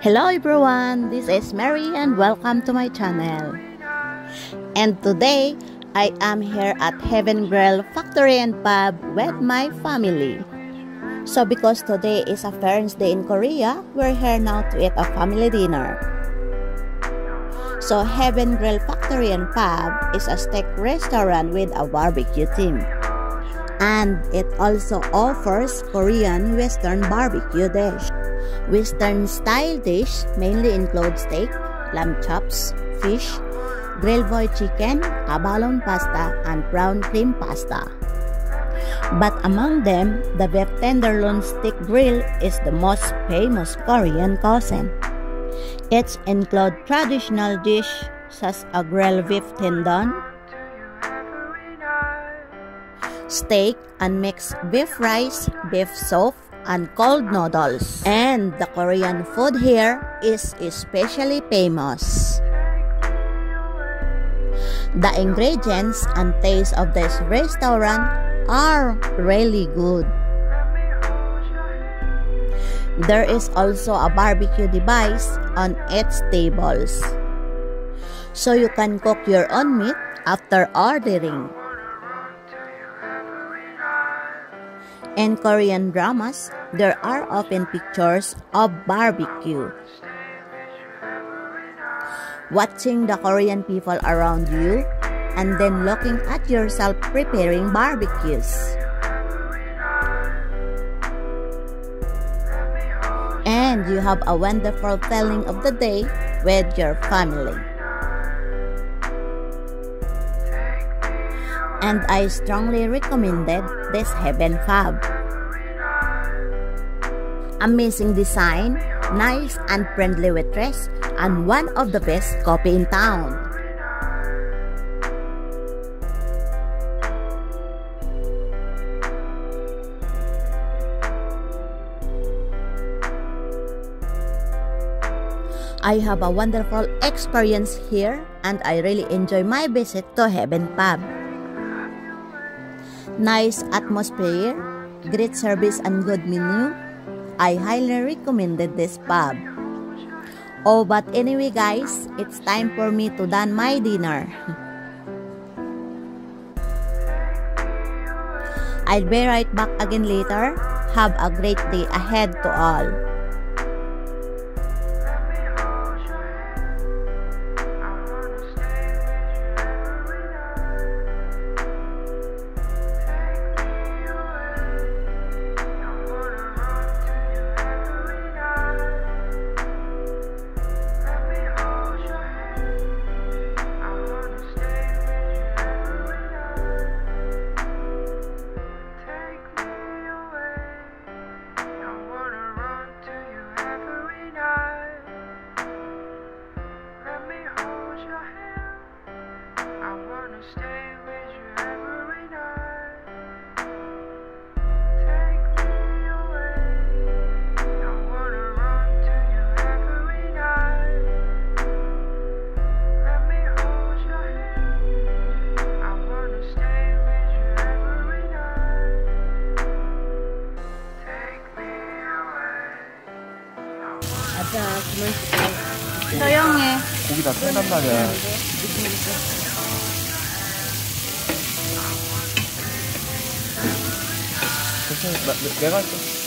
Hello everyone, this is Mary and welcome to my channel. And today, I am here at Heaven Grill Factory and Pub with my family. So because today is a Parents' Day in Korea, we're here now to eat a family dinner. So Heaven Grill Factory and Pub is a steak restaurant with a barbecue theme. And it also offers Korean Western barbecue dish. Western style dish mainly include steak, lamb chops, fish, grilled boiled chicken, abalone pasta, and brown cream pasta. But among them, the beef tenderloin stick grill is the most famous Korean cuisine. It includes traditional dish such as grilled beef tendon, steak, and mixed beef rice, beef soup, and cold noodles. And the Korean food here is especially famous. The ingredients and taste of this restaurant are really good. There is also a barbecue device on its tables, so you can cook your own meat after ordering. In Korean dramas, there are often pictures of barbecue. Watching the Korean people around you and then looking at yourself preparing barbecues. And you have a wonderful feeling of the day with your family. And I strongly recommended this Heaven Pub. Amazing design, nice and friendly waitress, and one of the best coffee in town. I have a wonderful experience here and I really enjoy my visit to Heaven Pub. Nice atmosphere, great service and good menu. I highly recommended this pub. Oh, but anyway guys, it's time for me to done my dinner. I'll be right back again later. Have a great day ahead to all. 조용해. 고기 다 뜬단 말이야. 내가 할게.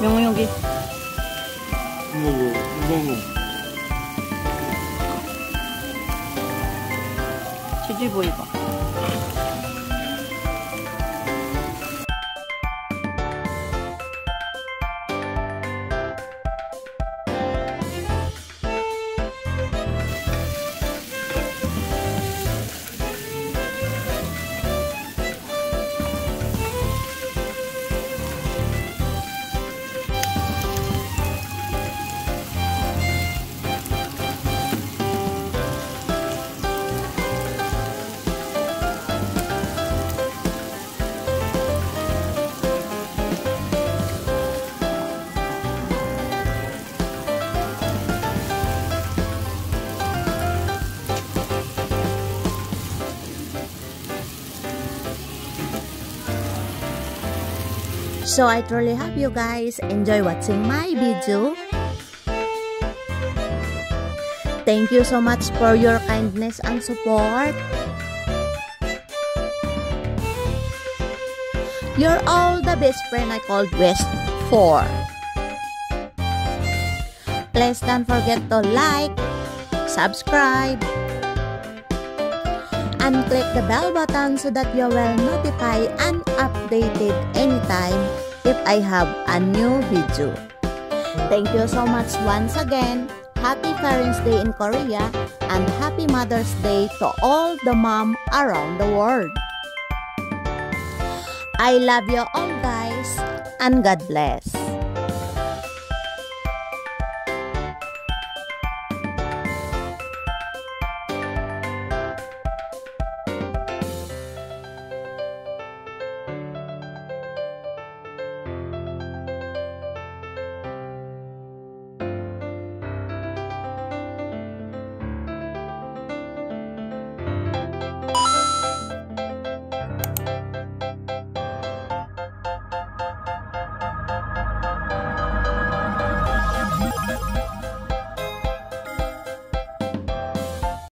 명호 여기. 이거. 지지보 이거. So I truly hope you guys enjoy watching my video. Thank you so much for your kindness and support. You're all the best friend I called West for. Please don't forget to like, subscribe, and click the bell button so that you will notify and updated anytime if I have a new video. Thank you so much once again. Happy Parents' Day in Korea and Happy Mother's Day to all the mom around the world. I love you all guys and God bless.